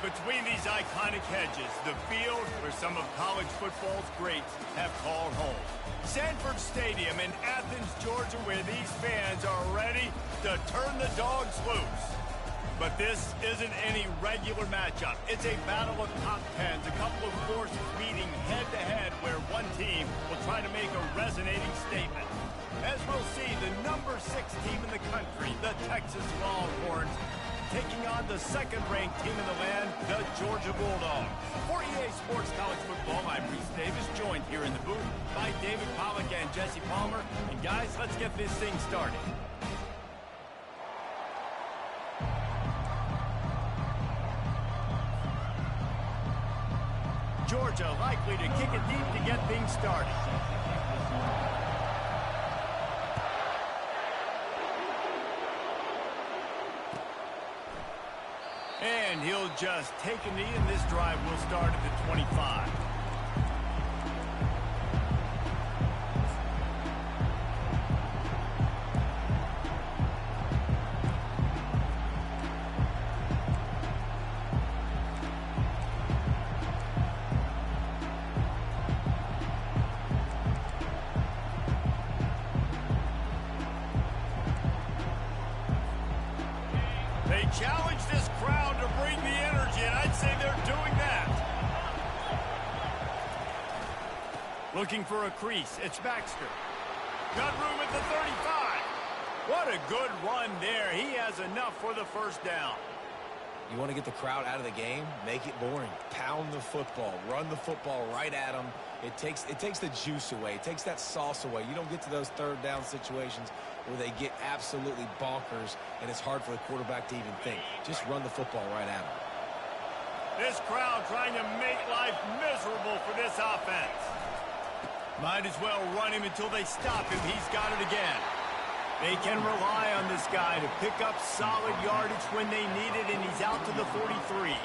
Between these iconic hedges, the field where some of college football's greats have called home. Sanford Stadium in Athens, Georgia, where these fans are ready to turn the dogs loose. But this isn't any regular matchup. It's a battle of top tens, a couple of forces meeting head-to-head where one team will try to make a resonating statement. As we'll see, the number 6 team in the country, the Texas Longhorns, taking on the second-ranked team in the land, the Georgia Bulldogs. For EA Sports College Football, I'm Reese Davis, joined here in the booth by David Pollack and Jesse Palmer. And guys, let's get this thing started. Georgia likely to kick it deep to get things started. And he'll just take a knee, and this drive will start at the 25. They challenge this crowd to bring the energy, and I'd say they're doing that. Looking for a crease. It's Baxter. Got room at the 35. What a good run there. He has enough for the first down. You want to get the crowd out of the game? Make it boring. Pound the football. Run the football right at them. It takes the juice away. It takes that sauce away. You don't get to those third down situations where they get absolutely bonkers, and it's hard for the quarterback to even think. Just run the football right at them. This crowd trying to make life miserable for this offense. Might as well run him until they stop him. He's got it again. They can rely on this guy to pick up solid yardage when they need it, and he's out to the 43.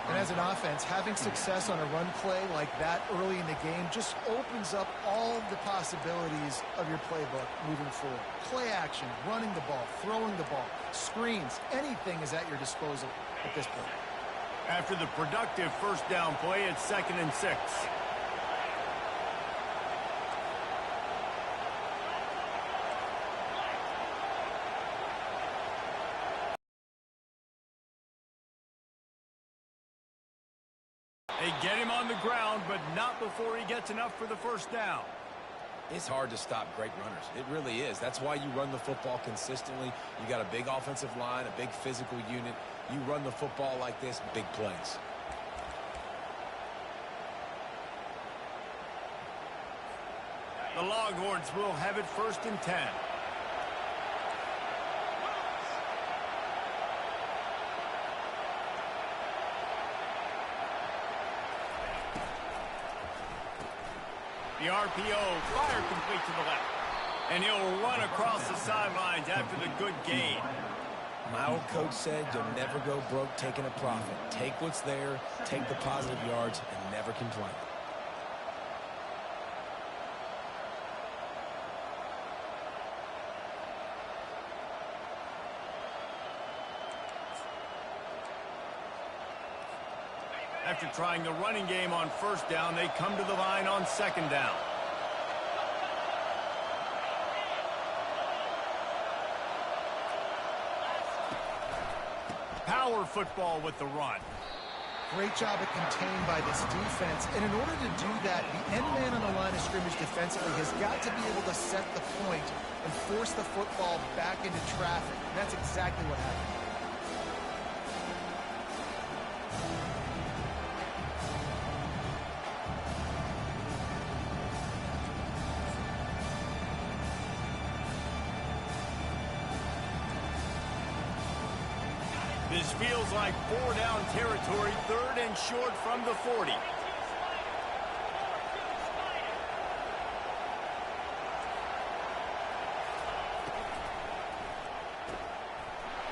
And as an offense, having success on a run play like that early in the game just opens up all the possibilities of your playbook moving forward. Play action, running the ball, throwing the ball, screens, anything is at your disposal at this point. After the productive first down play, it's 2nd and 6. They get him on the ground, but not before he gets enough for the first down. It's hard to stop great runners. It really is. That's why you run the football consistently. You got a big offensive line, a big physical unit. You run the football like this, big plays. The Longhorns will have it 1st and 10. The RPO, fire complete to the left. And he'll run across the sidelines after the good gain. My old coach said you'll never go broke taking a profit. Take what's there, take the positive yards, and never complain. After trying the running game on first down, they come to the line on 2nd down. Power football with the run. Great job at contained by this defense. And in order to do that, the end man on the line of scrimmage defensively has got to be able to set the point and force the football back into traffic. And that's exactly what happened. This feels like 4-down territory, 3rd and short from the 40.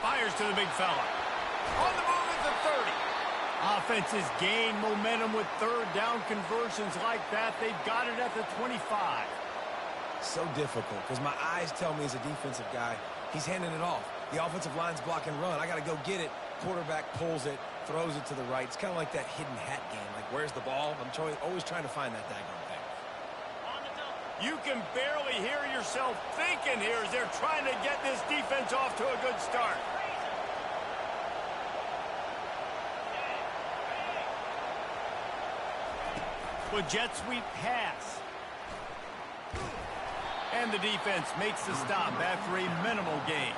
Fires to the big fella. On the move at the 30. Offenses gain momentum with 3rd down conversions like that. They've got it at the 25. So difficult because my eyes tell me as a defensive guy, he's handing it off. The offensive line's blocking run. I got to go get it. Quarterback pulls it, throws it to the right. It's kind of like that hidden hat game. Like, where's the ball? I'm always trying to find that daggone thing. You can barely hear yourself thinking here as they're trying to get this defense off to a good start. With jet sweep pass. And the defense makes the stop after a minimal gain.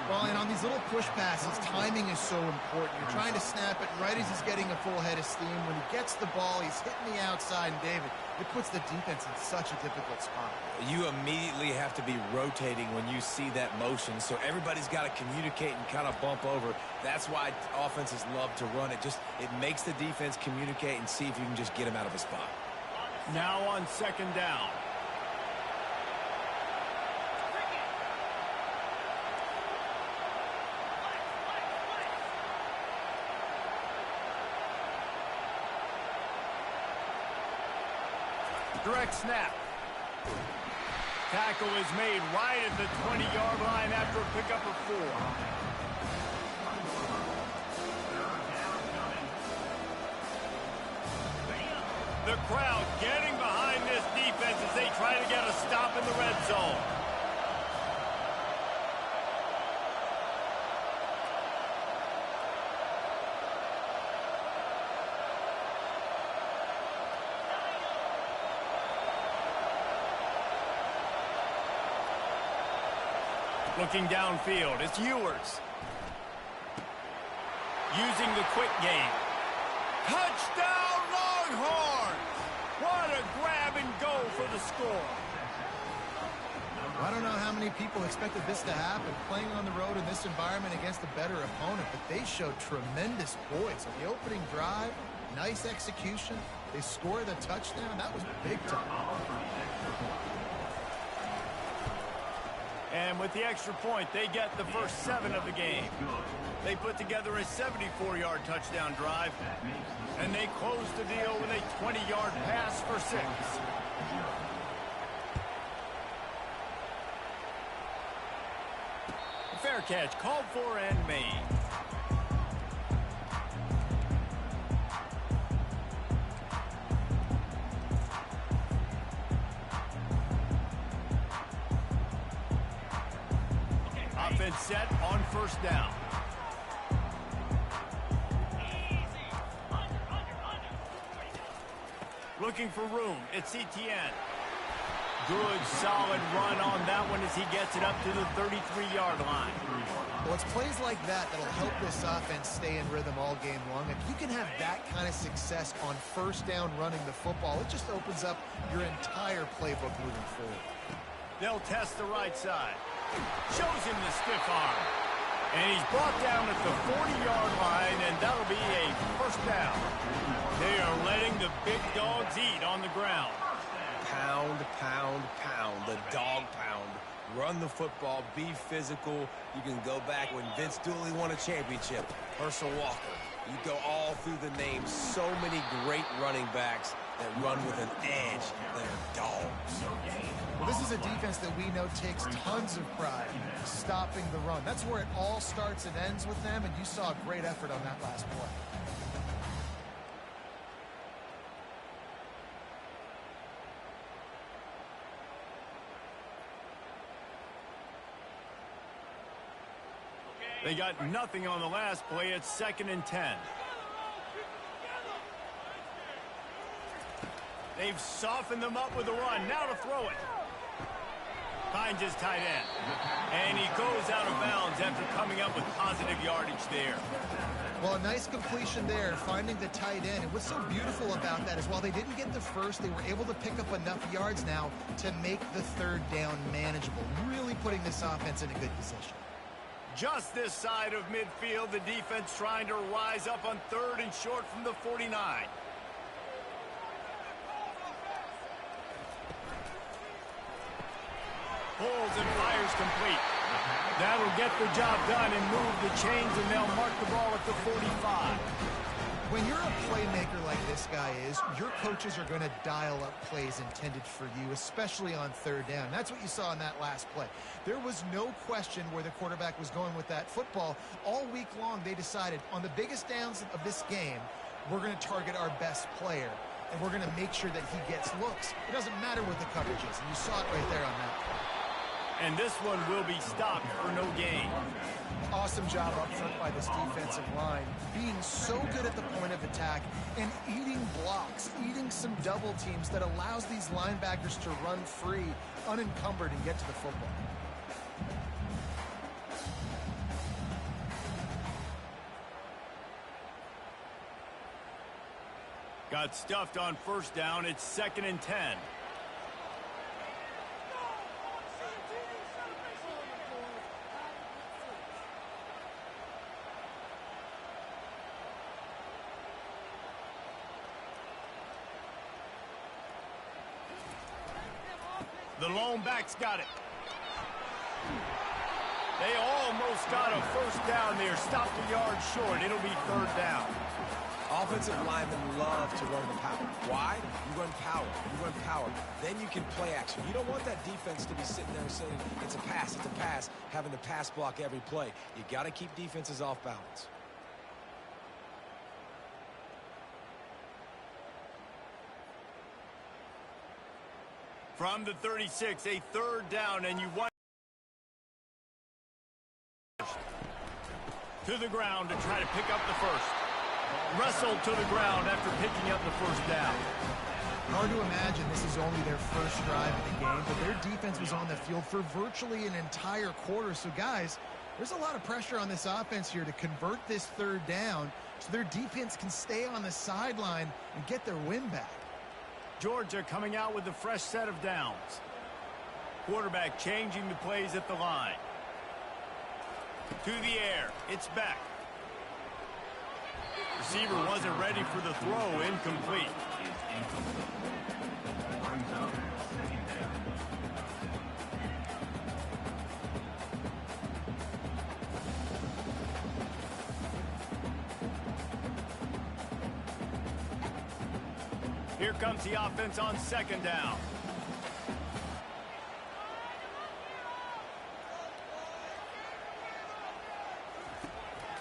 Well, and on these little push passes, timing is so important. You're trying to snap it right as he's getting a full head of steam. When he gets the ball, he's hitting the outside, and David, it puts the defense in such a difficult spot. You immediately have to be rotating when you see that motion, so everybody's got to communicate and kind of bump over. That's why offenses love to run it. It makes the defense communicate and see if you can just get him out of a spot. Now on second down. Direct snap. Tackle is made right at the 20-yard line after a pickup of 4. The crowd getting behind this defense as they try to get a stop in the red zone. Looking downfield, it's Ewers. Using the quick game. Touchdown, Longhorns! What a grab and go for the score. I don't know how many people expected this to happen, playing on the road in this environment against a better opponent, but they showed tremendous poise. On the opening drive, nice execution. They score the touchdown. That was big time. And with the extra point, they get the first 7 of the game. They put together a 74-yard touchdown drive, and they close the deal with a 20-yard pass for 6. A fair catch called for and made. Offense set on first down. Looking for room. It's Kttn. Good, solid run on that one as he gets it up to the 33-yard line. Well, it's plays like that that'll help this offense stay in rhythm all game long. If you can have that kind of success on first down running the football, it just opens up your entire playbook moving forward. They'll test the right side. Shows him the stiff arm. And he's brought down at the 40-yard line, and that'll be a first down. They are letting the big dogs eat on the ground. Pound, pound, pound. The dog pound. Run the football. Be physical. You can go back when Vince Dooley won a championship. Herschel Walker. You go all through the names. So many great running backs that run with an edge that are dogs. Well, this is a defense that we know takes tons of pride stopping the run. That's where it all starts and ends with them, and you saw a great effort on that last play. They got nothing on the last play. It's 2nd and 10. They've softened them up with a run. Now to throw it. Finds his tight end. And he goes out of bounds after coming up with positive yardage there. Well, a nice completion there, finding the tight end. And what's so beautiful about that is while they didn't get the first, they were able to pick up enough yards now to make the third down manageable, really putting this offense in a good position. Just this side of midfield, the defense trying to rise up on 3rd and short from the 49. Pulls and fires complete. That'll get the job done and move the chains, and they'll mark the ball at the 45. When you're a playmaker like this, this guy is, your coaches are going to dial up plays intended for you, especially on third down. That's what you saw in that last play. There was no question where the quarterback was going with that football. All week long, they decided on the biggest downs of this game, we're going to target our best player, and we're going to make sure that he gets looks. It doesn't matter what the coverage is, and you saw it right there on that play. And this one will be stopped for no gain. Awesome job up front by this defensive line, being so good at the point of attack and eating blocks, eating some double teams that allows these linebackers to run free, unencumbered, and get to the football. Got stuffed on first down. It's 2nd and 10. The lone back's got it. They almost got a first down there. Stopped a yard short. It'll be 3rd down. Offensive linemen love to run the power. Why? You run power. You run power. Then you can play action. You don't want that defense to be sitting there saying, it's a pass, having to pass block every play. You got to keep defenses off balance. From the 36, a 3rd down, and you want to the ground to try to pick up the first. Wrestled to the ground after picking up the first down. Hard to imagine this is only their first drive of the game, but their defense was on the field for virtually an entire quarter. So, guys, there's a lot of pressure on this offense here to convert this 3rd down so their defense can stay on the sideline and get their win back. Georgia coming out with a fresh set of downs. Quarterback changing the plays at the line. To the air. It's back. Receiver wasn't ready for the throw. Incomplete. Here comes the offense on 2nd down.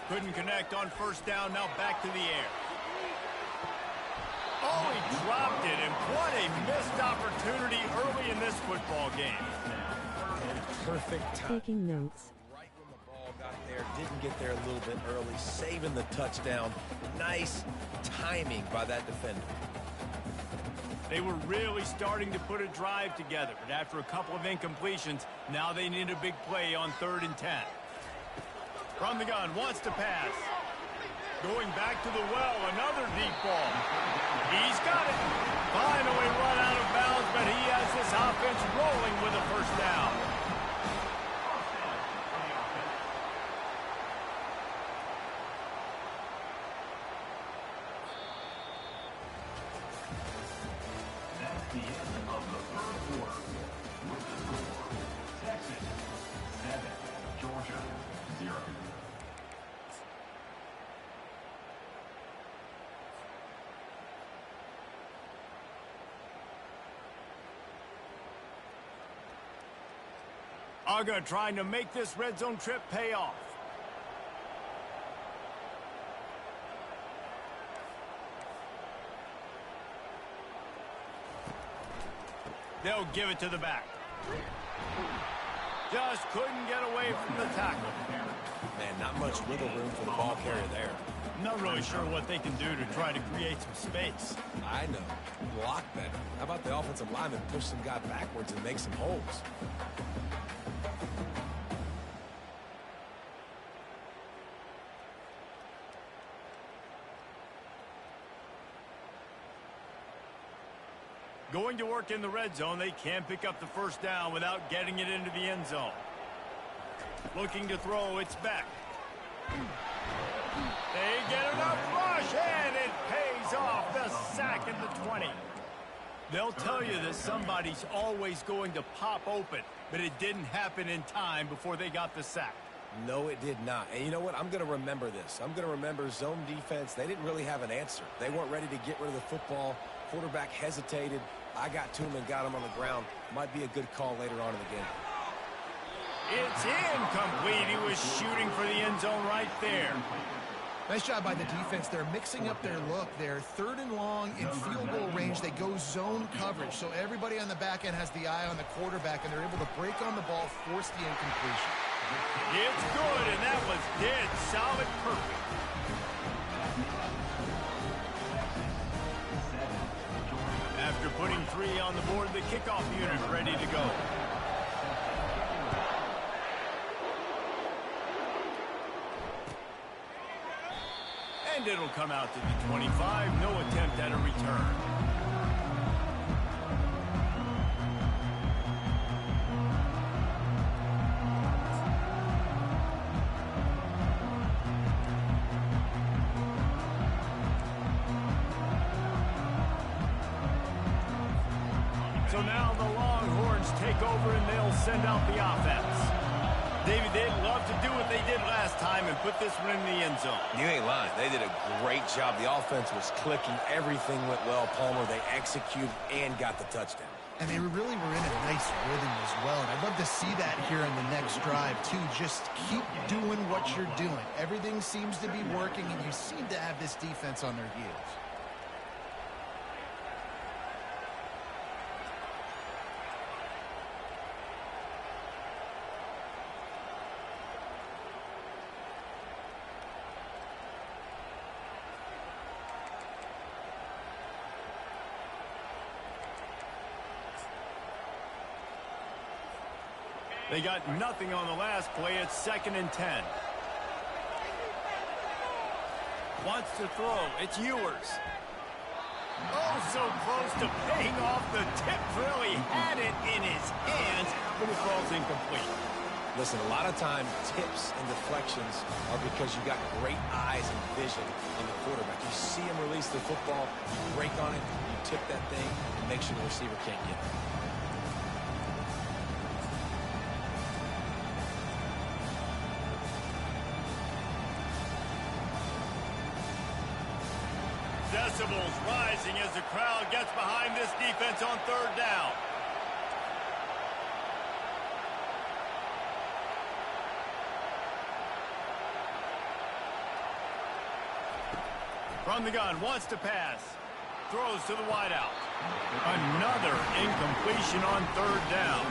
Couldn't connect on first down. Now back to the air. Oh, he dropped it, and what a missed opportunity early in this football game. Perfect time. Taking notes. Right when the ball got there, didn't get there a little bit early, saving the touchdown. Nice timing by that defender. They were really starting to put a drive together, but after a couple of incompletions, now they need a big play on 3rd and 10. From the gun, wants to pass. Going back to the well, another deep ball. He's got it. Finally run out of bounds, but he has this offense rolling with a first down. That's the end of the 3rd quarter. With the score, Texas 7, Georgia 0. Uga trying to make this red zone trip pay off. They'll give it to the back. Just couldn't get away from the tackle. Man, not much wiggle room for the ball carrier there. Not really sure what they can do to try to create some space. I know. Block better. How about the offensive lineman push some guy backwards and make some holes? Going to work in the red zone, they can't pick up the first down without getting it into the end zone. Looking to throw, it's back. They get enough rush, and it pays off. The sack at the 20. They'll tell you that somebody's always going to pop open, but it didn't happen in time before they got the sack. No, it did not. And you know what? I'm going to remember this. I'm going to remember zone defense. They didn't really have an answer. They weren't ready to get rid of the football. Quarterback hesitated. I got to him and got him on the ground. Might be a good call later on in the game. It's incomplete. He was shooting for the end zone right there. Nice job by the defense. They're mixing up their look. They're 3rd and long in field goal range. They go zone coverage. So everybody on the back end has the eye on the quarterback, and they're able to break on the ball, force the incompletion. It's good, and that was dead solid perfect. After putting 3 on the board, the kickoff unit ready to go. And it'll come out to the 25. No attempt at a return. So now the Longhorns take over and they'll send out the offense. David, they'd love to do what they did last time and put this one in the end zone. You ain't lying. They did a great job. The offense was clicking. Everything went well, Palmer. They executed and got the touchdown. And they really were in a nice rhythm as well. And I'd love to see that here in the next drive, too. Just keep doing what you're doing. Everything seems to be working, and you seem to have this defense on their heels. They got nothing on the last play. It's 2nd and 10. Wants to throw. It's Ewers. Oh, so close to paying off the tip drill. He had it in his hands, but it falls incomplete. Listen, a lot of time, tips and deflections are because you got great eyes and vision on the quarterback. You see him release the football, you break on it, you tip that thing, and make sure the receiver can't get it. Decibels rising as the crowd gets behind this defense on 3rd down. From the gun, wants to pass. Throws to the wideout. Another incompletion on 3rd down.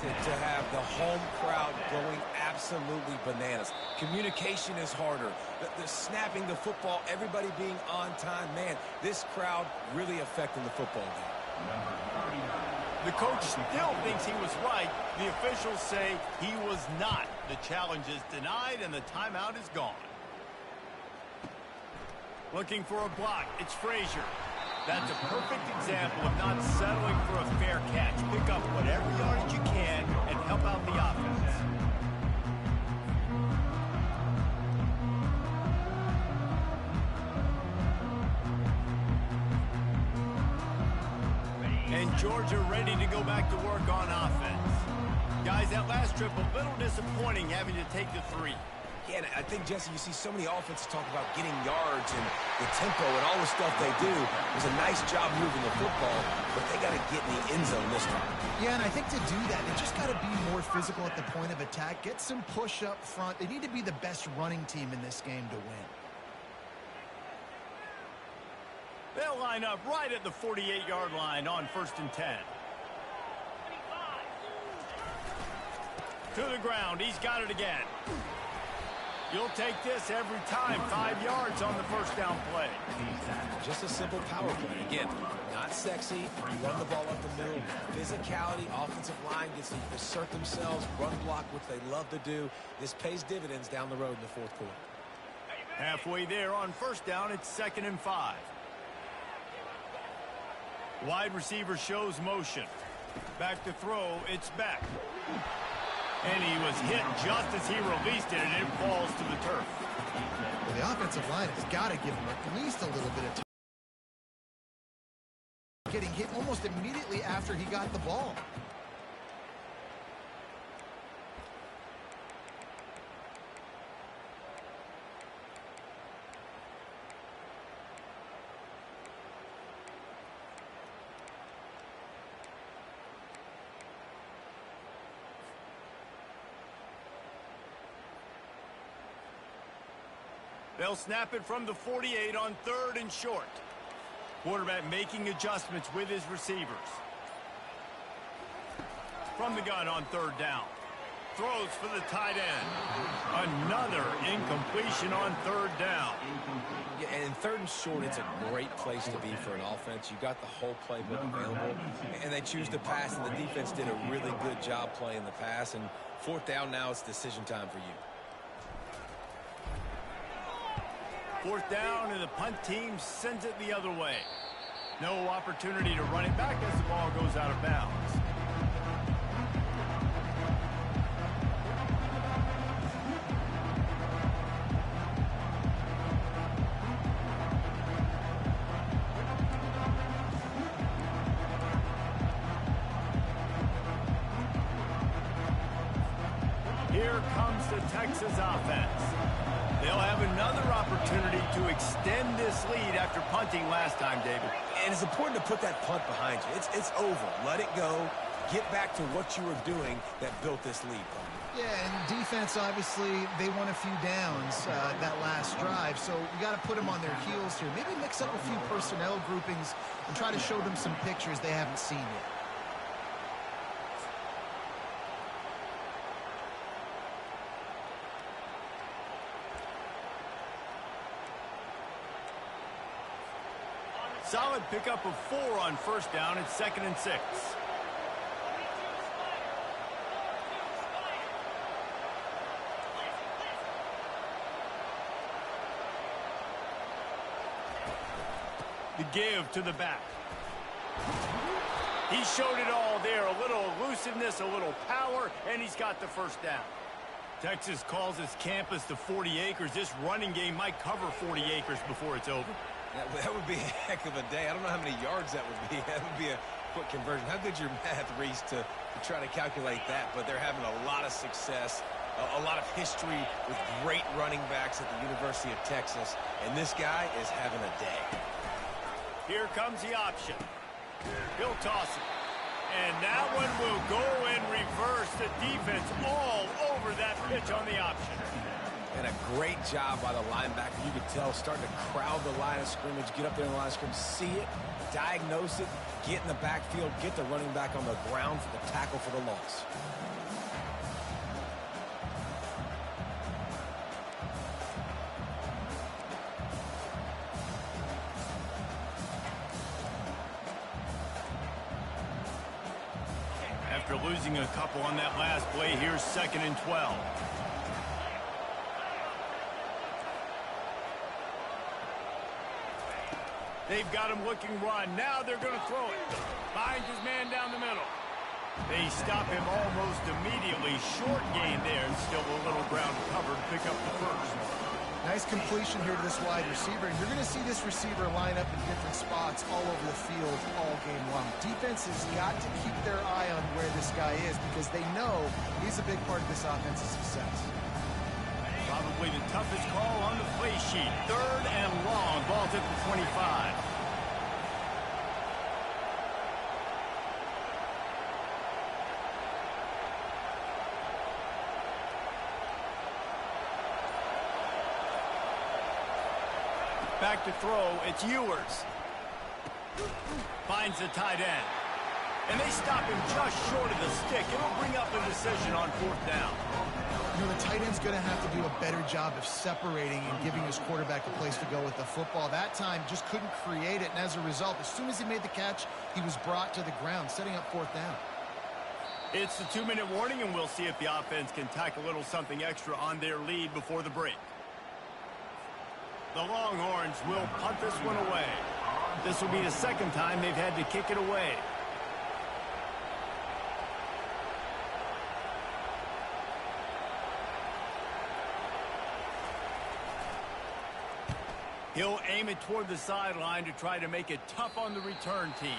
To have the home crowd going absolutely bananas. Communication is harder. The snapping the football, everybody being on time. Man, this crowd really affecting the football game. The coach still thinks he was right. The officials say he was not. The challenge is denied and the timeout is gone. Looking for a block. It's Frazier. That's a perfect example of not settling for a fair catch. Pick up whatever yardage you can and help out the offense. And Georgia ready to go back to work on offense. Guys, that last trip a little disappointing having to take the 3. Yeah, and I think, Jesse, you see so many offenses talk about getting yards and the tempo and all the stuff they do. It was a nice job moving the football, but they got to get in the end zone this time. Yeah, and I think to do that, they just got to be more physical at the point of attack. Get some push up front. They need to be the best running team in this game to win. They'll line up right at the 48-yard line on 1st and 10. To the ground. He's got it again. You'll take this every time. 5 yards on the 1st down play. Just a simple power play. Again, not sexy. You run the ball up the middle. Physicality, offensive line gets to assert themselves, run block, which they love to do. This pays dividends down the road in the 4th quarter. Halfway there on 1st down, it's 2nd and 5. Wide receiver shows motion. Back to throw, it's Beck. And he was hit just as he released it, and it falls to the turf. Well, the offensive line has got to give him at least a little bit of time. Getting hit almost immediately after he got the ball. They'll snap it from the 48 on 3rd and short. Quarterback making adjustments with his receivers. From the gun on 3rd down. Throws for the tight end. Another incompletion on 3rd down. Yeah, and in 3rd and short, it's a great place to be for an offense. You got the whole playbook available, and they choose to pass, and the defense did a really good job playing the pass. And 4th down now, it's decision time for you. 4th down, and the punt team sends it the other way. No opportunity to run it back as the ball goes out of bounds. Here comes the Texas offense. They'll have another opportunity to extend this lead after punting last time, David. And it's important to put that punt behind you. It's over. Let it go. Get back to what you were doing that built this lead. Yeah, and defense, obviously, they won a few downs that last drive, so you got to put them on their heels here. Maybe mix up a few personnel groupings and try to show them some pictures they haven't seen yet. Solid pickup of 4 on 1st down. It's 2nd and 6. The give to the back. He showed it all there. A little elusiveness, a little power, and he's got the 1st down. Texas calls his campus the 40 acres. This running game might cover 40 acres before it's over. That would be a heck of a day. I don't know how many yards that would be. That would be a quick conversion. How good's your math, Reese, to try to calculate that? But they're having a lot of success, a lot of history with great running backs at the University of Texas. And this guy is having a day. Here comes the option. He'll toss it. And that one will go in reverse. The defense all over that pitch on the option. And a great job by the linebacker. You could tell, starting to crowd the line of scrimmage, get up there in the line of scrimmage, see it, diagnose it, get in the backfield, get the running back on the ground for the tackle for the loss. After losing a couple on that last play, here's 2nd and 12. They've got him looking run. Now they're going to throw it. Finds his man down the middle. They stop him almost immediately. Short gain there, and still a little ground covered. Pick up the 1st. Nice completion here to this wide receiver. And you're going to see this receiver line up in different spots all over the field all game long. Defense has got to keep their eye on where this guy is because they know he's a big part of this offense's success. Probably the toughest call on the play sheet. 3rd and long. Ball's at the 25. Back to throw. It's Ewers. Finds the tight end. And they stop him just short of the stick. It'll bring up a decision on 4th down. You know, the tight end's going to have to do a better job of separating and giving his quarterback a place to go with the football. That time just couldn't create it, and as a result, as soon as he made the catch, he was brought to the ground, setting up 4th down. It's the 2-minute warning, and we'll see if the offense can tack a little something extra on their lead before the break. The Longhorns will punt this one away. This will be the 2nd time they've had to kick it away. He'll aim it toward the sideline to try to make it tough on the return team.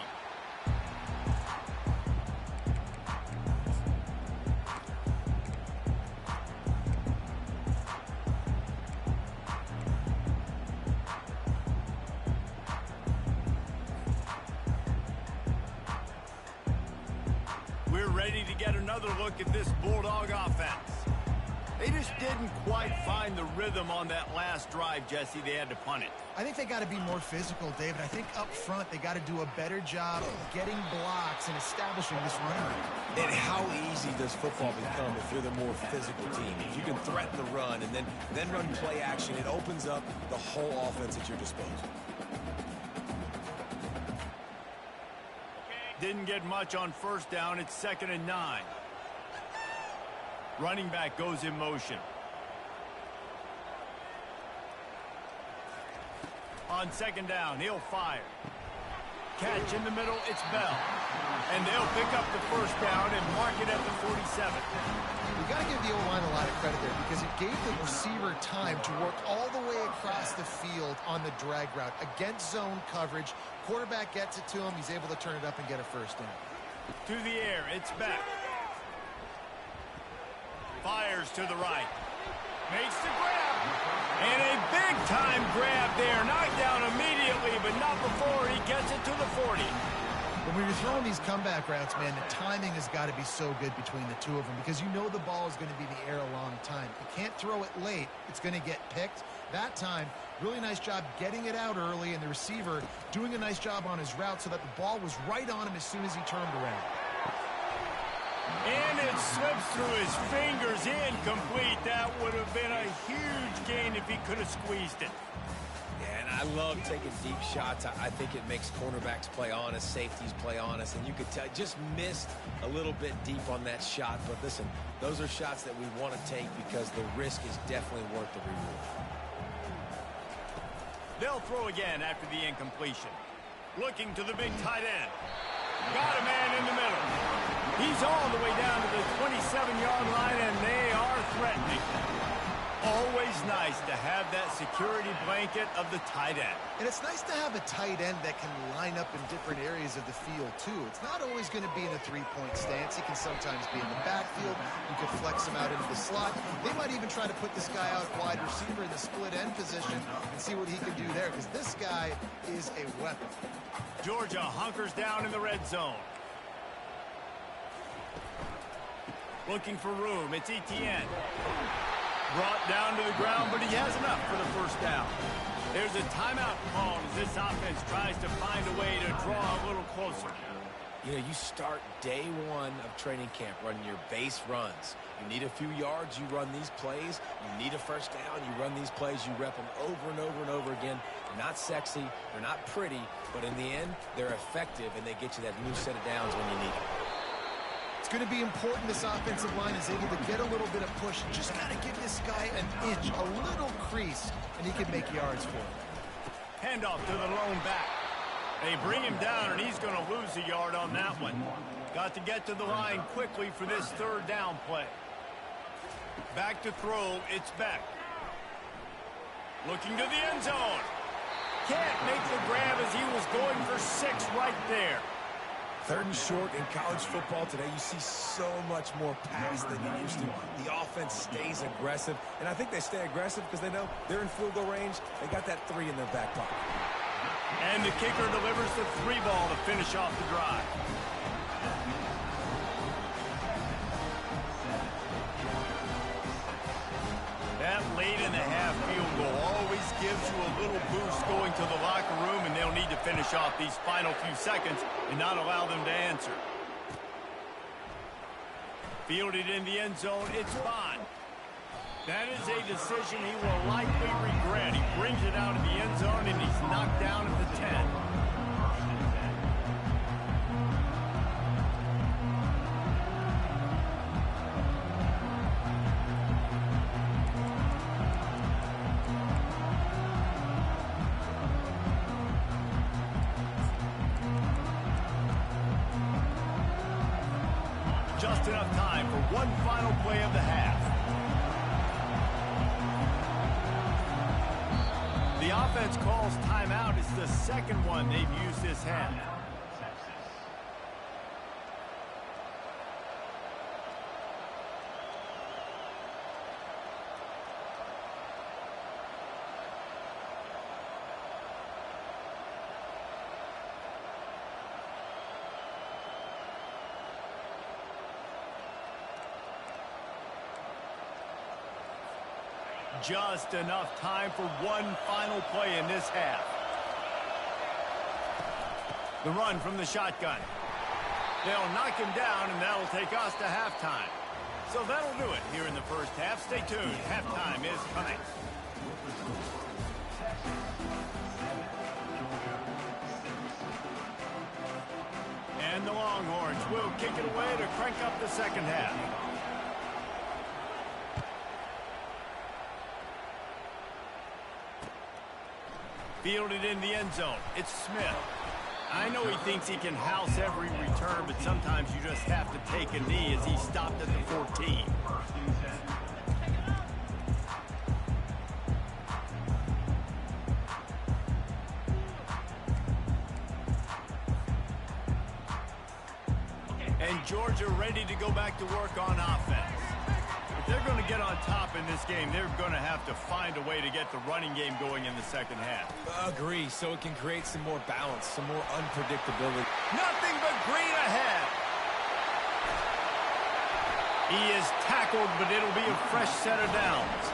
We're ready to get another look at this Bulldog offense. They just didn't quite find the rhythm on that last drive, Jesse. They had to punt it. I think they got to be more physical, David. I think up front they got to do a better job getting blocks and establishing this running rate. And how easy does football become if you're the more physical team? If you can threaten the run and then run play action, it opens up the whole offense at your disposal. Didn't get much on first down. It's 2nd and 9. Running back goes in motion. On 2nd down, he'll fire. Catch in the middle, it's Bell. And they'll pick up the first down and mark it at the 47. You got to give the O-line a lot of credit there because it gave the receiver time to work all the way across the field on the drag route against zone coverage. Quarterback gets it to him. He's able to turn it up and get a first down. To the air, it's Beck. Fires to the right. Makes the grab. And a big-time grab there. Knocked down immediately, but not before he gets it to the 40. When you're throwing these comeback routes, man, the timing has got to be so good between the two of them because you know the ball is going to be in the air a long time. You can't throw it late. It's going to get picked. That time, really nice job getting it out early, and the receiver doing a nice job on his route so that the ball was right on him as soon as he turned around. And it slips through his fingers, incomplete. That would have been a huge gain if he could have squeezed it. Yeah, and I love taking deep shots. I think it makes cornerbacks play honest, safeties play honest, and you could tell just missed a little bit deep on that shot. But listen, those are shots that we want to take because the risk is definitely worth the reward. They'll throw again after the incompletion. Looking to the big tight end. Got a man in the middle. He's all the way down to the 27-yard line, and they are threatening. Always nice to have that security blanket of the tight end. And it's nice to have a tight end that can line up in different areas of the field, too. It's not always going to be in a three-point stance. He can sometimes be in the backfield. You can flex him out into the slot. They might even try to put this guy out wide receiver in the split end position and see what he can do there, because this guy is a weapon. Georgia hunkers down in the red zone. Looking for room. It's Kttn. Brought down to the ground, but he has enough for the first down. There's a timeout called as this offense tries to find a way to draw a little closer. You know, you start day one of training camp running your base runs. You need a few yards, you run these plays. You need a first down, you run these plays. You rep them over and over and over again. They're not sexy, they're not pretty, but in the end, they're effective, and they get you that new set of downs when you need it. It's going to be important this offensive line is able to get a little bit of push. You just got to give this guy an inch, a little crease, and he can make yards for it. Handoff to the lone back. They bring him down, and he's going to lose a yard on that one. Got to get to the line quickly for this third down play. Back to throw, it's Beck. Looking to the end zone. Can't make the grab as he was going for 6 right there. 3rd and short in college football today, you see so much more pass than you used to. The offense stays aggressive, and I think they stay aggressive because they know they're in field goal range. They got that 3 in their back pocket. And the kicker delivers the 3 ball to finish off the drive. That late in the half field goal always gives you a little boost going to the locker room, and they'll need to finish off these final few seconds and not allow them to answer. Fielded in the end zone, it's Bond. That is a decision he will likely regret. He brings it out of the end zone, and he's knocked down at the 10. Just enough time for one final play of the half. The offense calls timeout. It's the second one they've used this half. just enough time for one final play in this half. The run from the shotgun. They'll knock him down, and that'll take us to halftime. So that'll do it here in the first half. Stay tuned. Halftime is coming. And the Longhorns will kick it away to crank up the second half. Fielded in the end zone. It's Smith. I know he thinks he can house every return, but sometimes you just have to take a knee as he stopped at the 14. And Georgia ready to go back to work on offense. If they're going to get on top in this game, they're going to have to find a way to get the running game going in the second half. Agree, so it can create some more balance, some more unpredictability. Nothing but green ahead. He is tackled, but it'll be a fresh set of downs.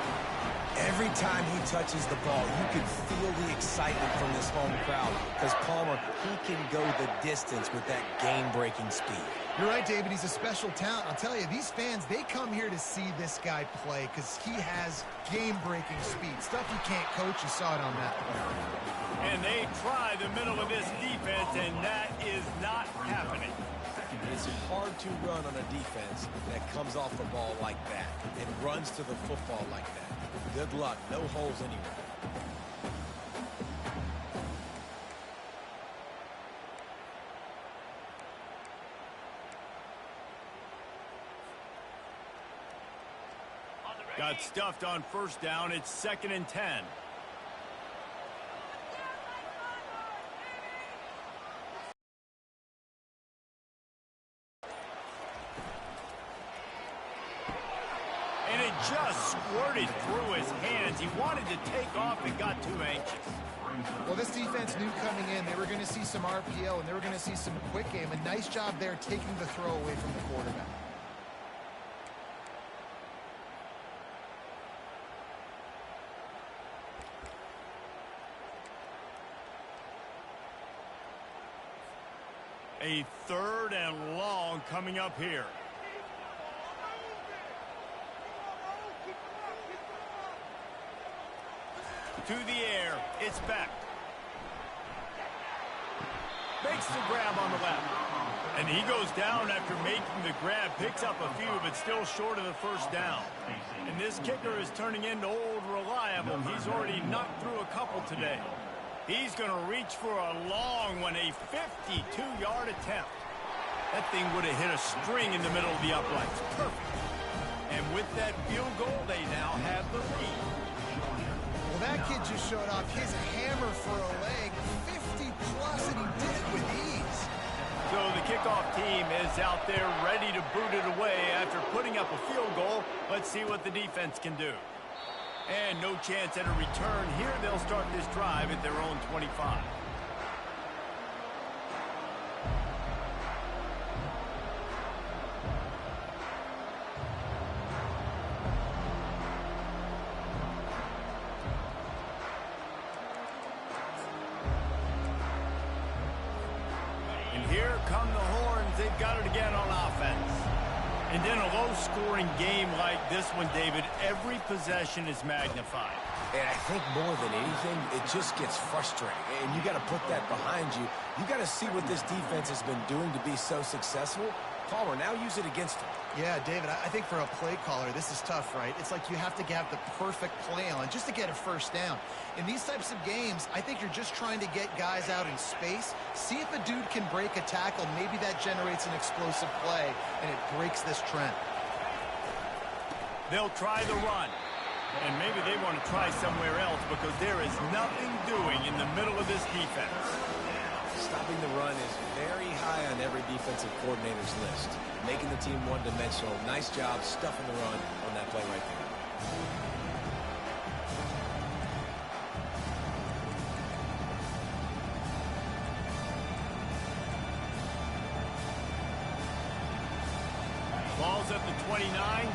Every time he touches the ball, you can feel the excitement from this home crowd because Palmer, he can go the distance with that game-breaking speed. You're right, David. He's a special talent. I'll tell you, these fans, they come here to see this guy play because he has game-breaking speed. Stuff you can't coach. You saw it on that play. And they try the middle of this defense, and that is not happening. It's hard to run on a defense that comes off the ball like that and runs to the football like that. Good luck. No holes anywhere. Got stuffed on first down. It's 2nd and 10. And it just squirted through his hands. He wanted to take off and got too anxious. Well, this defense knew coming in they were going to see some RPO and they were going to see some quick game. A nice job there taking the throw away from the quarterback. A 3rd and long coming up here. To the air, it's back. Makes the grab on the left. And he goes down after making the grab, picks up a few, but still short of the first down. And this kicker is turning into old reliable. He's already knocked through a couple today. He's going to reach for a long one, a 52-yard attempt. That thing would have hit a string in the middle of the uprights. Perfect. And with that field goal, they now have the lead. Well, that kid just showed off his hammer for a leg, 50-plus, and he did it with ease. So the kickoff team is out there ready to boot it away after putting up a field goal. Let's see what the defense can do. And no chance at a return here. They'll start this drive at their own 25. And here come the Horns. They've got it again on offense. And in a low-scoring game like this one, David, every possession is magnified. And I think more than anything, it just gets frustrating. And you got to put that behind you. You got to see what this defense has been doing to be so successful. Palmer, now use it against him. Yeah, David, I think for a play caller, this is tough, right? It's like you have to have the perfect play on just to get a first down. In these types of games, I think you're just trying to get guys out in space, see if a dude can break a tackle. Maybe that generates an explosive play, and it breaks this trend. They'll try the run. And maybe they want to try somewhere else because there is nothing doing in the middle of this defense. Stopping the run is very high on every defensive coordinator's list. Making the team one-dimensional. Nice job stuffing the run on that play right there. Ball's at the 29.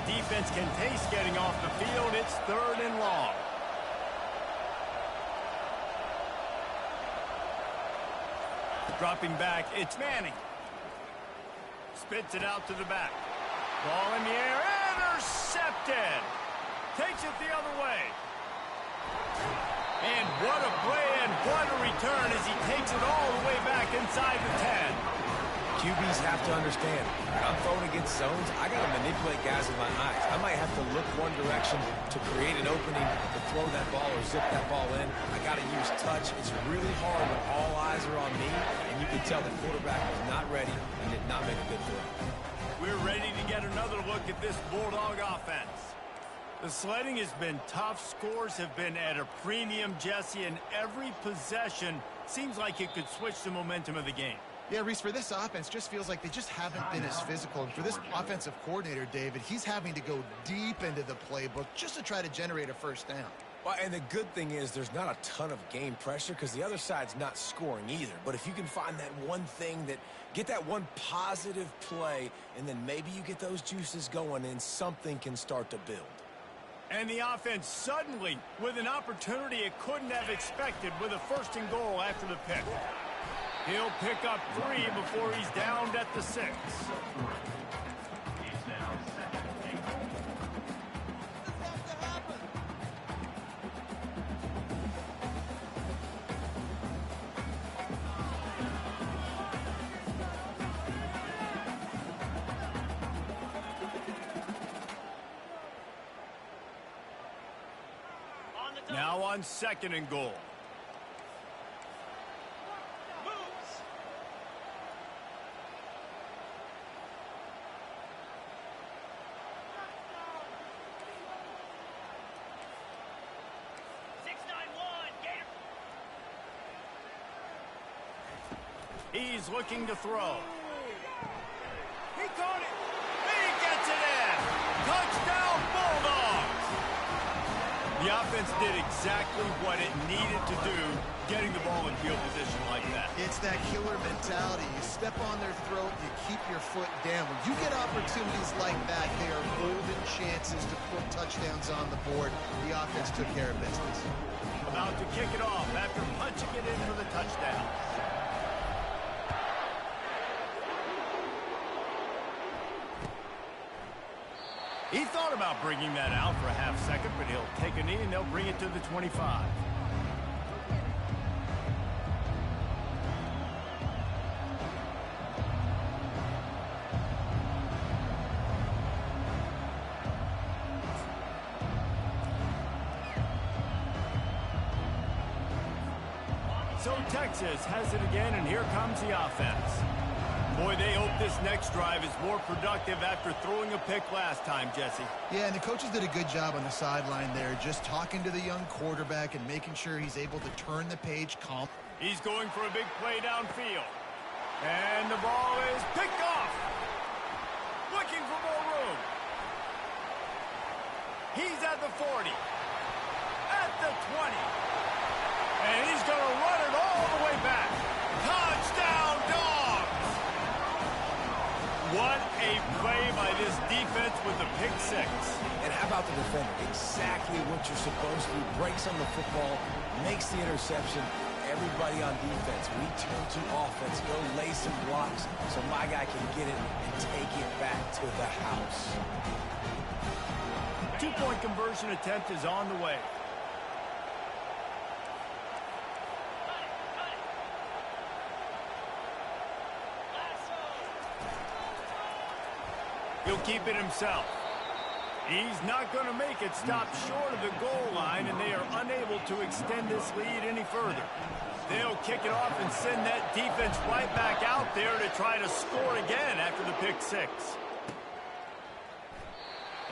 Defense can taste getting off the field. It's 3rd and long. Dropping back, it's Manning. Spits it out to the back. Ball in the air, intercepted. Takes it the other way. And what a play and what a return as he takes it all the way back inside the 10. QBs have to understand, when I'm throwing against zones, I got to manipulate guys with my eyes. I might have to look one direction to create an opening to throw that ball or zip that ball in. I got to use touch. It's really hard when all eyes are on me, and you can tell the quarterback was not ready and did not make a good throw. We're ready to get another look at this Bulldog offense. The sledding has been tough. Scores have been at a premium, Jesse, and every possession seems like it could switch the momentum of the game. Yeah, Reese, for this offense, just feels like they just haven't been as physical. And for this offensive coordinator, David, he's having to go deep into the playbook just to try to generate a first down. Well, and the good thing is there's not a ton of game pressure because the other side's not scoring either. But if you can find that one thing get that one positive play, and then maybe you get those juices going and something can start to build. And the offense suddenly, with an opportunity it couldn't have expected, with a 1st and goal after the pick. He'll pick up 3 before he's downed at the 6. Now on 2nd and goal. He's looking to throw. He caught it. He gets it in. Touchdown, Bulldogs. The offense did exactly what it needed to do, getting the ball in field position like that. It's that killer mentality. You step on their throat, you keep your foot down. When you get opportunities like that, they are golden chances to put touchdowns on the board. The offense took care of business. About to kick it off after punching it in for the touchdown. He thought about bringing that out for a half second, but he'll take a knee and they'll bring it to the 25. So Texas has it again, and here comes the offense. Boy, they hope this next drive is more productive after throwing a pick last time, Jesse. Yeah, and the coaches did a good job on the sideline there, just talking to the young quarterback and making sure he's able to turn the page calm. He's going for a big play downfield. And the ball is picked off. Looking for more room. He's at the 40. At the 20. And he's going to run it all the way back. Touchdown, Dogs! What a play by this defense with the pick 6. And how about the defender? Exactly what you're supposed to do. Breaks on the football, makes the interception. Everybody on defense, we turn to offense. Go lay some blocks so my guy can get it and take it back to the house. 2-point conversion attempt is on the way. He'll keep it himself. He's not going to make it. Stop short of the goal line, and they are unable to extend this lead any further. They'll kick it off and send that defense right back out there to try to score again after the pick 6.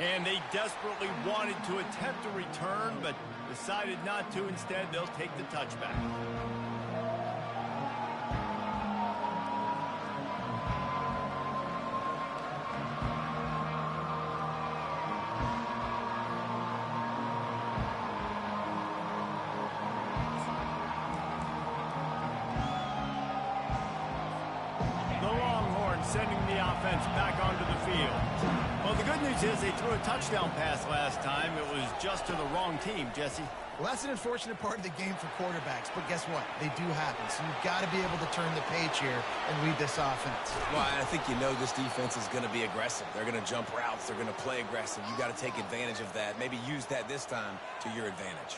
And they desperately wanted to attempt a return, but decided not to. Instead, they'll take the touchback. sending the offense back onto the field. Well, the good news is they threw a touchdown pass last time. It was just to the wrong team, Jesse. Well, that's an unfortunate part of the game for quarterbacks, but guess what? They do happen, so you've got to be able to turn the page here and lead this offense. Well, I think you know this defense is going to be aggressive. They're going to jump routes. They're going to play aggressive. You got to take advantage of that. Maybe use that this time to your advantage.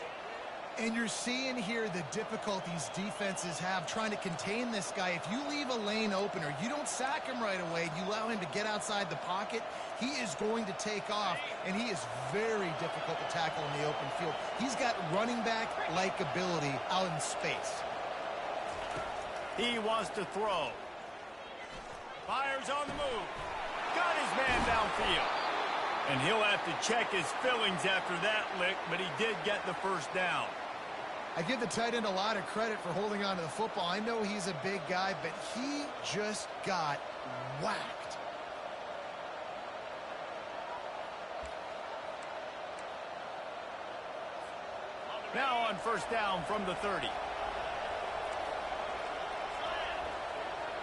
And you're seeing here the difficulties defenses have trying to contain this guy. If you leave a lane open or you don't sack him right away, you allow him to get outside the pocket, he is going to take off, and he is very difficult to tackle in the open field. He's got running back-like ability out in space. He wants to throw. Fires on the move. Got his man downfield. And he'll have to check his fillings after that lick, but he did get the first down. I give the tight end a lot of credit for holding on to the football. I know he's a big guy, but he just got whacked. Now on first down from the 30.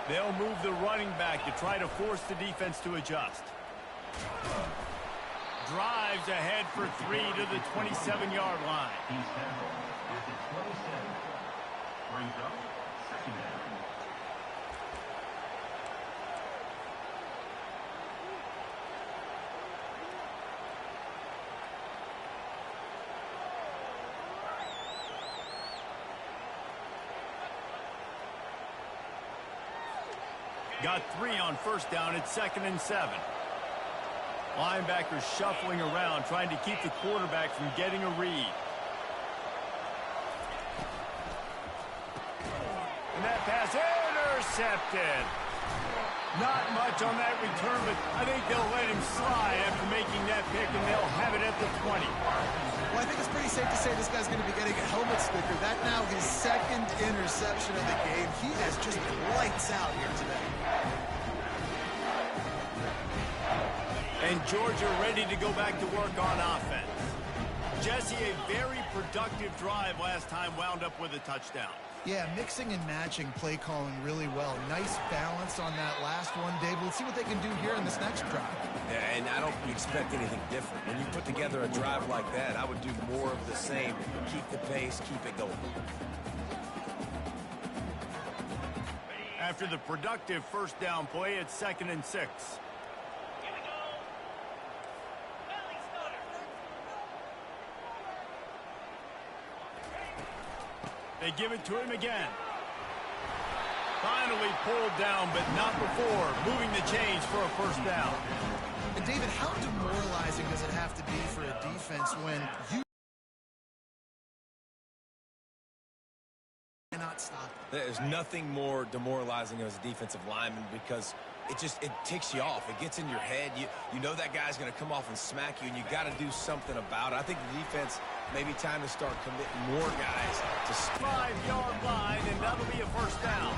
They'll move the running back to try to force the defense to adjust. Drives ahead for 3 to the 27-yard line. He's tackled at the 27. Brings up second down. Got 3 on first down. It's 2nd and 7. Linebackers shuffling around, trying to keep the quarterback from getting a read. And that pass intercepted. Not much on that return, but I think they'll let him slide after making that pick, and they'll have it at the 20. Well, I think it's pretty safe to say this guy's going to be getting a helmet sticker. That now his 2nd interception of the game. He has just lights out here today. And Georgia ready to go back to work on offense. Jesse, a very productive drive last time, wound up with a touchdown. Yeah, mixing and matching play calling really well. Nice balance on that last one, Dave. Let's see what they can do here in this next drive. Yeah, and I don't expect anything different. When you put together a drive like that, I would do more of the same. Keep the pace, keep it going. After the productive first down play, it's 2nd and 6. They give it to him again. Finally pulled down, but not before moving the chains for a first down. And David, how demoralizing does it have to be for a defense when you cannot stop it? There's nothing more demoralizing as a defensive lineman because it ticks you off. It gets in your head. You know that guy's going to come off and smack you, and you got to do something about it. I think the defense maybe time to start committing more guys to 5-yard line, and that'll be a first down.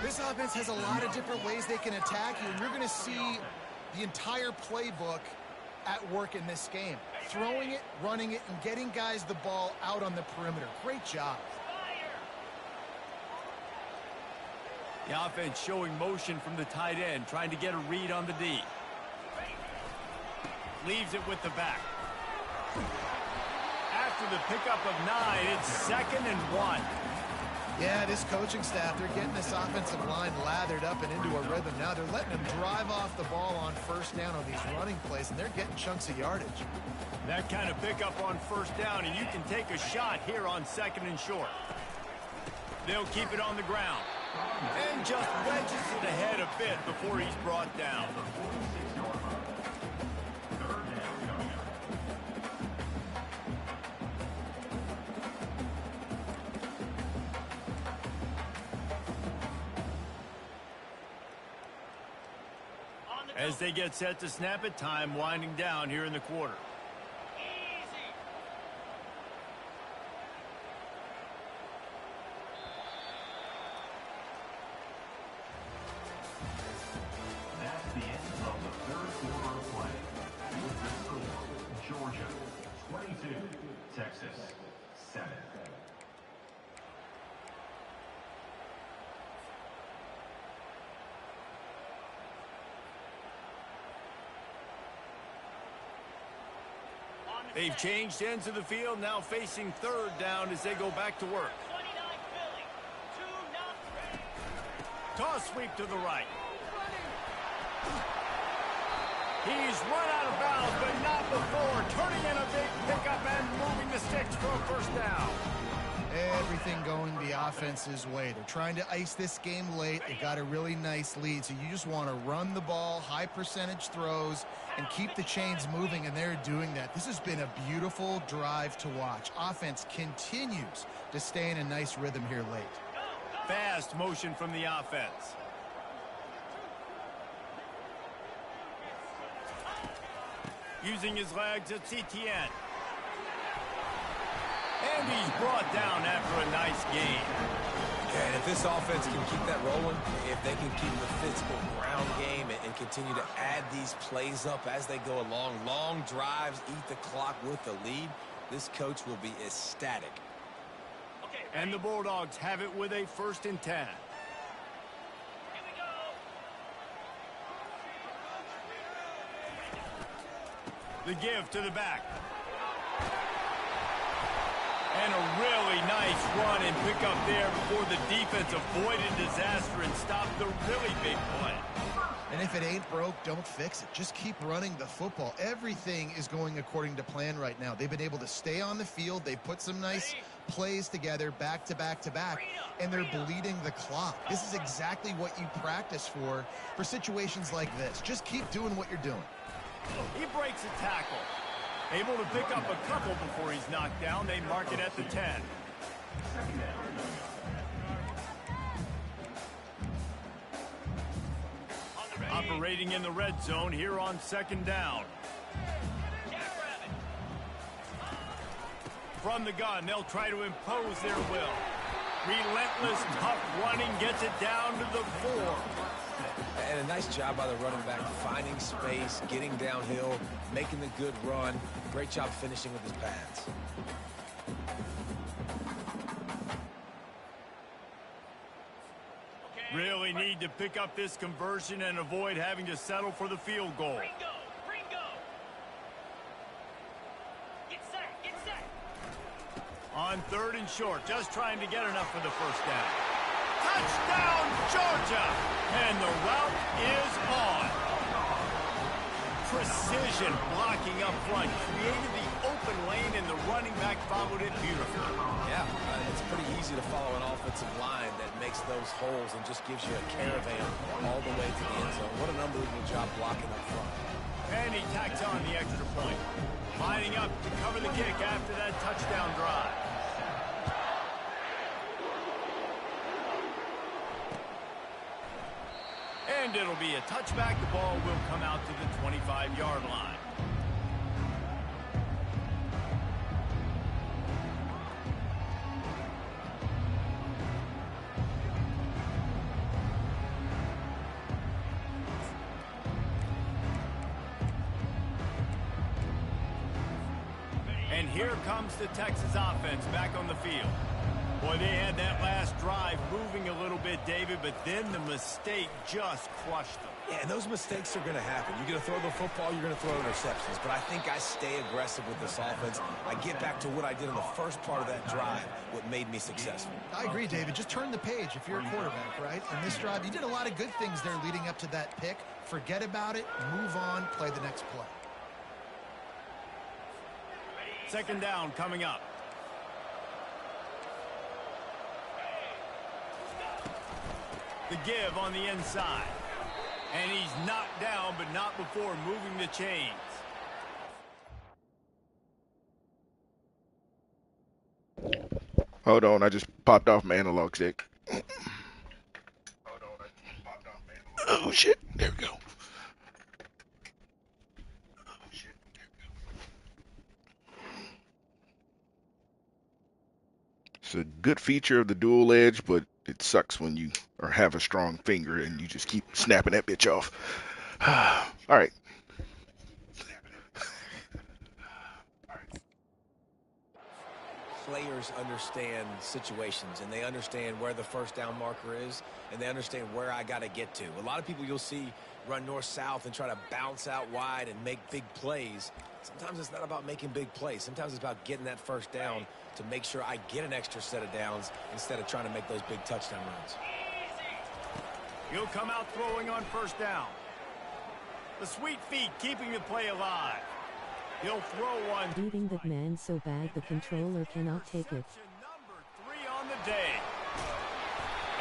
This offense has a lot of different ways they can attack you, and you're going to see the entire playbook at work in this game. Throwing it, running it, and getting guys the ball out on the perimeter. Great job. The offense showing motion from the tight end, trying to get a read on the D. Leaves it with the back. After the pickup of 9, it's 2nd and 1. Yeah, this coaching staff, they're getting this offensive line lathered up and into a rhythm. Now they're letting them drive off the ball on first down on these running plays, and they're getting chunks of yardage. That kind of pickup on first down, and you can take a shot here on 2nd and short. They'll keep it on the ground. And just wedges it ahead a bit before he's brought down. As they get set to snap it, time winding down here in the quarter. That's the end of the third quarter of play. With the score, Georgia 22, Texas 7. They've changed ends of the field, now facing third down as they go back to work. Toss sweep to the right. He's run out of bounds, but not before turning in a big pickup and moving the sticks for a first down. Everything going the offense's way. They're trying to ice this game late. They got a really nice lead, so you just want to run the ball, high percentage throws, and keep the chains moving, and they're doing that. This has been a beautiful drive to watch. Offense continues to stay in a nice rhythm here late. Fast motion from the offense. Using his legs at Kttn. And he's brought down after a nice game. And if this offense can keep that rolling, if they can keep the physical ground game and continue to add these plays up as they go along, long drives, eat the clock with the lead, this coach will be ecstatic. And the Bulldogs have it with a 1st and 10. The give to the back. And a really nice run and pick up there before the defense avoided disaster and stopped the really big play. And if it ain't broke, don't fix it. Just keep running the football. Everything is going according to plan right now. They've been able to stay on the field. They've put some nice plays together back to back to back, and they're bleeding the clock. This is exactly what you practice for situations like this. Just keep doing what you're doing. He breaks a tackle. Able to pick up a couple before he's knocked down. They mark it at the 10. Operating in the red zone here on 2nd down. From the gun, they'll try to impose their will. Relentless, tough running gets it down to the 4. And a nice job by the running back, finding space, getting downhill, making the good run. Great job finishing with his pads. Really need to pick up this conversion and avoid having to settle for the field goal. On 3rd and short, just trying to get enough for the 1st down. Touchdown, Georgia! And the route is on. Precision blocking up front, created the open lane, and the running back followed it beautifully. Yeah, it's pretty easy to follow an offensive line that makes those holes and just gives you a caravan all the way to the end zone. What an unbelievable job blocking up front. And he tacks on the extra point. Lining up to cover the kick after that touchdown drive. And it'll be a touchback. The ball will come out to the 25-yard line. And here comes the Texas offense back on the field. Boy, they had that last drive moving a little bit, David, but then the mistake just crushed them. Yeah, and those mistakes are going to happen. You're going to throw the football, you're going to throw interceptions. But I think I stay aggressive with this offense. I get back to what I did in the first part of that drive, what made me successful. I agree, David. Just turn the page if you're a quarterback, right? In this drive, you did a lot of good things there leading up to that pick. Forget about it, move on, play the next play. 2nd down coming up. The give on the inside. And he's knocked down, but not before moving the chains. Hold on, I just popped off my analog stick. Oh, shit. There we go. It's a good feature of the dual edge, but it sucks when you have a strong finger and you just keep snapping that bitch off. All right. Players understand situations, and they understand where the 1st down marker is, and they understand where I got to get to. A lot of people you'll see run north-south and try to bounce out wide and make big plays. Sometimes it's not about making big plays. Sometimes it's about getting that first down to make sure I get an extra set of downs instead of trying to make those big touchdown runs. He'll come out throwing on first down. The sweet feet keeping the play alive. He'll throw one. Beating that man so bad the controller cannot take it. Number 3 on the day.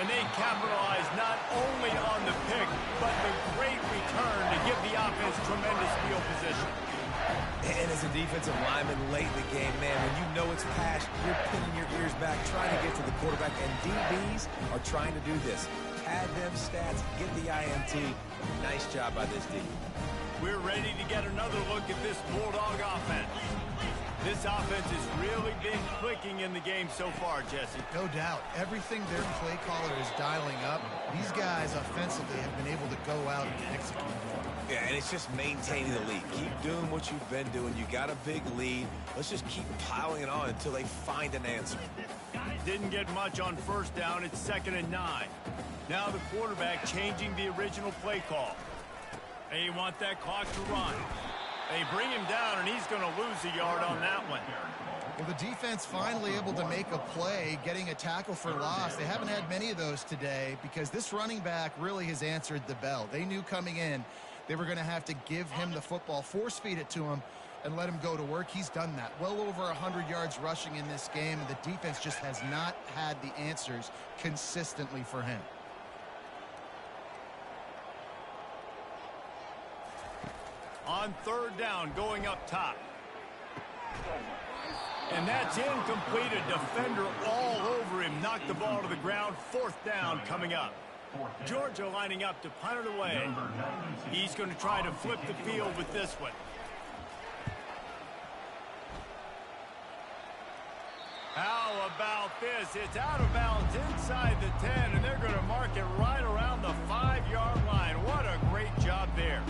And they capitalize not only on the pick, but the great return to give the offense tremendous field position. And as a defensive lineman late in the game, man, when you know it's pass, you're pinning your ears back, trying to get to the quarterback. And DBs are trying to do this. Pad them stats, get the INT. Nice job by this D. We're ready to get another look at this Bulldog offense. This offense has really been clicking in the game so far, Jesse. No doubt. Everything their play caller is dialing up, these guys offensively have been able to go out and execute. Yeah, and it's just maintaining the lead. Keep doing what you've been doing. You got a big lead. Let's just keep piling it on until they find an answer. Didn't get much on first down. It's 2nd and 9. Now the quarterback changing the original play call. They want that clock to run. They bring him down, and he's going to lose a yard on that one. Well, the defense finally able to make a play, getting a tackle for loss. They haven't had many of those today because this running back really has answered the bell. They knew coming in they were going to have to give him the football, force feed it to him, and let him go to work. He's done that. Well over 100 yards rushing in this game, and the defense just has not had the answers consistently for him. On 3rd down, going up top. And that's incomplete. A defender all over him. Knocked the ball to the ground. 4th down coming up. Georgia lining up to punt it away. He's going to try to flip the field with this one. How about this? It's out of bounds inside the 10, and they're going to mark it right around the 5-yard line. What a great job there.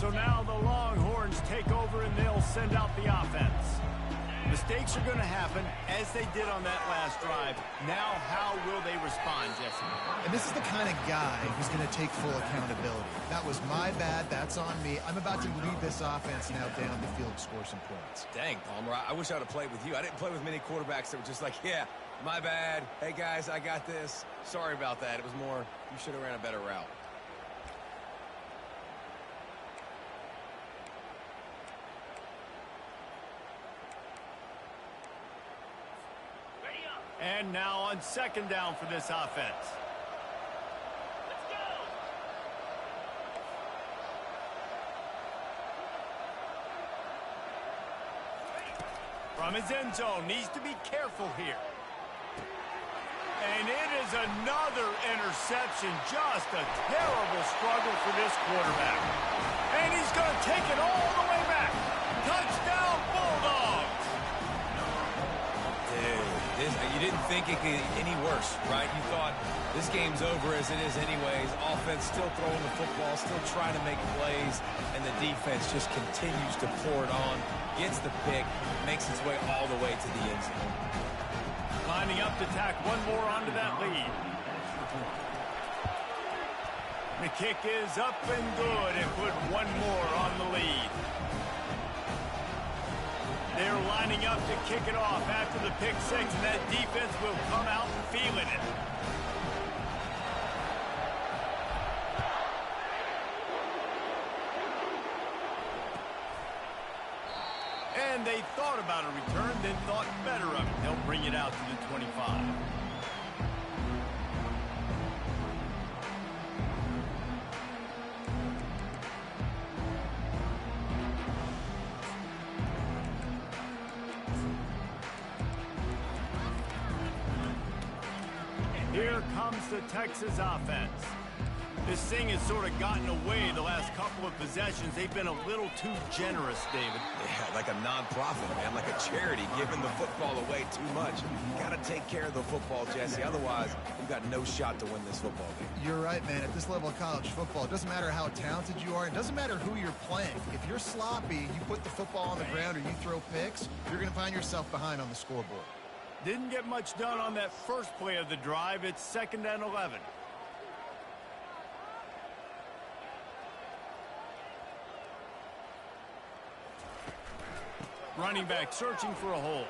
So now the Longhorns take over and they'll send out the offense. Mistakes are going to happen as they did on that last drive. Now how will they respond, Jesse? And this is the kind of guy who's going to take full accountability. That was my bad. That's on me. I'm about to lead this offense now down the field, score some points. Dang, Palmer, I wish I would have played with you. I didn't play with many quarterbacks that were just like, yeah, my bad. Hey, guys, I got this. Sorry about that. It was more, you should have ran a better route. And now on 2nd down for this offense. From his end zone, needs to be careful here. And it is another interception. Just a terrible struggle for this quarterback. And he's going to take it all the way back. Touchdown, Bulldogs! You didn't think it could get any worse, right? You thought this game's over as it is anyways. Offense still throwing the football, still trying to make plays, and the defense just continues to pour it on, gets the pick, makes its way all the way to the end zone. Lining up to tack one more onto that lead. The kick is up and good and put one more on the lead. They're lining up to kick it off after the pick 6, and that defense will come out feeling it. And they thought about a return, then thought better of it. They'll bring it out to the 25. Here comes the Texas offense. This thing has sort of gotten away the last couple of possessions. They've been a little too generous, David. Yeah, like a non-profit, man, like a charity, giving the football away too much. Got to take care of the football, Jesse. Otherwise, we've got no shot to win this football game. You're right, man. At this level of college football, it doesn't matter how talented you are. It doesn't matter who you're playing. If you're sloppy, you put the football on the ground or you throw picks, you're going to find yourself behind on the scoreboard. Didn't get much done on that first play of the drive. It's 2nd and 11. Running back searching for a hole.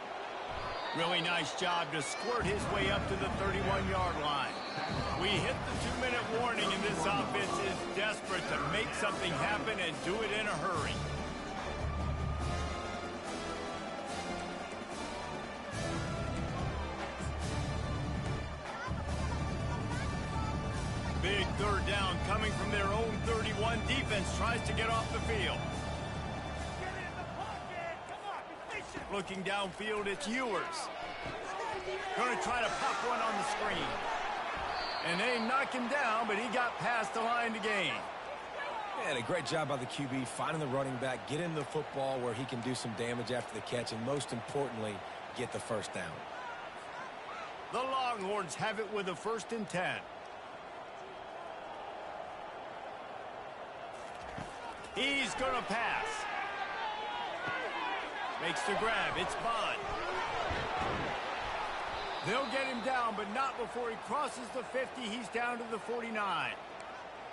Really nice job to squirt his way up to the 31-yard line. We hit the 2-minute warning, and this offense is desperate to make something happen and do it in a hurry. Big 3rd down coming from their own 31. Defense tries to get off the field. Looking downfield, it's Ewers. Going to try to pop one on the screen. And they knock him down, but he got past the line to gain. And a great job by the QB finding the running back, getting the football where he can do some damage after the catch, and most importantly, get the first down. The Longhorns have it with a 1st and 10. He's going to pass. Makes the grab. It's Bond. They'll get him down, but not before he crosses the 50. He's down to the 49.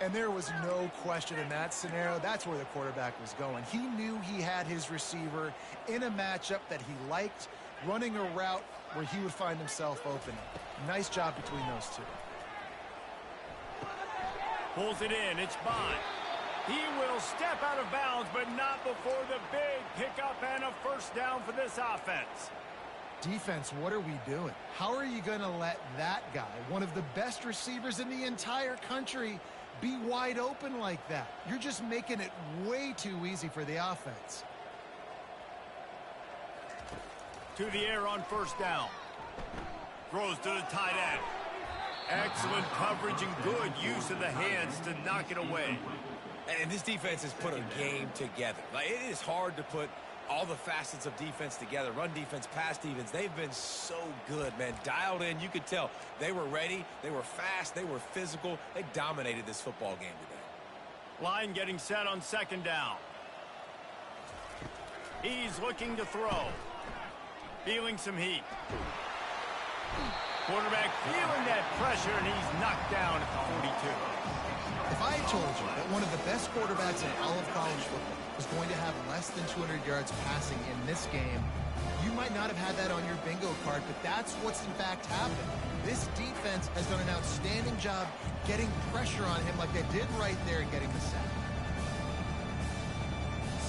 And there was no question in that scenario. That's where the quarterback was going. He knew he had his receiver in a matchup that he liked, running a route where he would find himself open. Nice job between those two. Pulls it in. It's Bond. He will step out of bounds, but not before the big pickup and a 1st down for this offense. Defense, what are we doing? How are you going to let that guy, one of the best receivers in the entire country, be wide open like that? You're just making it way too easy for the offense. To the air on 1st down. Throws to the tight end. Excellent coverage and good use of the hands to knock it away. And this defense has put a game together. Like, it is hard to put all the facets of defense together. Run defense, pass defense. They've been so good, man. Dialed in. You could tell they were ready. They were fast. They were physical. They dominated this football game today. Line getting set on 2nd down. He's looking to throw. Feeling some heat. Quarterback feeling that pressure, and he's knocked down at the 42. If I had told you that one of the best quarterbacks in all of college football was going to have less than 200 yards passing in this game, you might not have had that on your bingo card, but that's what's in fact happened. This defense has done an outstanding job getting pressure on him like they did right there and getting the sack.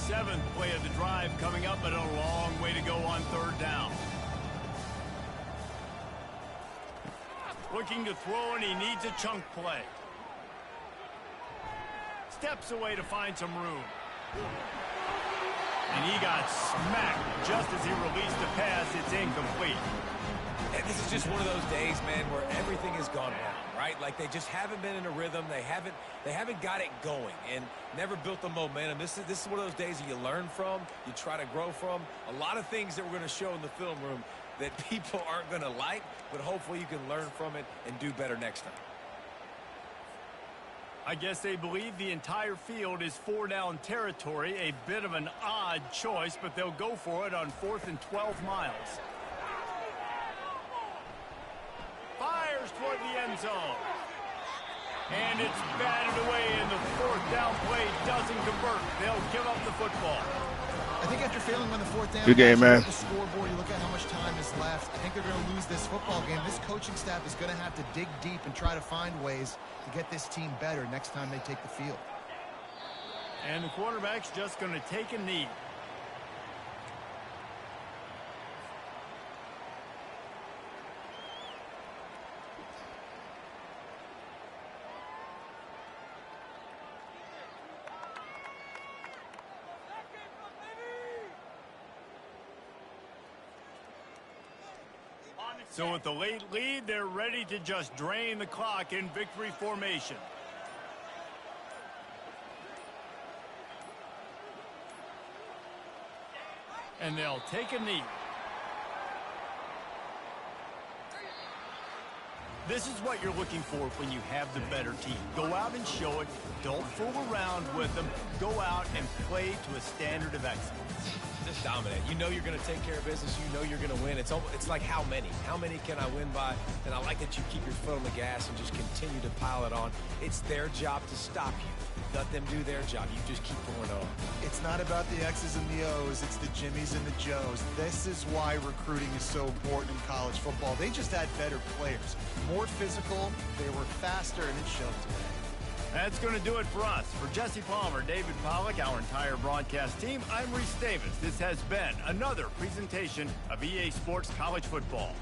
7th play of the drive coming up, but a long way to go on 3rd down. Looking to throw, and he needs a chunk play. Steps away to find some room. And he got smacked just as he released the pass. It's incomplete. And this is just one of those days, man, where everything has gone wrong, right? Like, they just haven't been in a rhythm. They haven't got it going and never built the momentum. This is one of those days that you learn from, you try to grow from. A lot of things that we're going to show in the film room that people aren't going to like, but hopefully you can learn from it and do better next time. I guess they believe the entire field is 4-down territory. A bit of an odd choice, but they'll go for it on 4th and 12 miles. Fires toward the end zone. And it's batted away, and the 4th down play doesn't convert. They'll give up the football. I think after failing on the 4th down, good game, man. The scoreboard, you look at how much time is left. I think they're going to lose this football game. This coaching staff is going to have to dig deep and try to find ways to get this team better next time they take the field. And the quarterback's just going to take a knee. So with the late lead, they're ready to just drain the clock in victory formation. And they'll take a knee. This is what you're looking for when you have the better team. Go out and show it. Don't fool around with them. Go out and play to a standard of excellence. Just dominate. You know you're going to take care of business. You know you're going to win. It's like how many? How many can I win by? And I like that you keep your foot on the gas and just continue to pile it on. It's their job to stop you. Let them do their job. You just keep going on. It's not about the X's and the O's. It's the Jimmies and the Joes. This is why recruiting is so important in college football. They just had better players. More physical, they were faster, and it showed today. That's going to do it for us. For Jesse Palmer, David Pollack, our entire broadcast team, I'm Reese Davis. This has been another presentation of EA Sports College Football.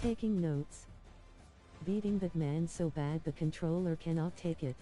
Taking notes. Beating that man so bad the controller cannot take it.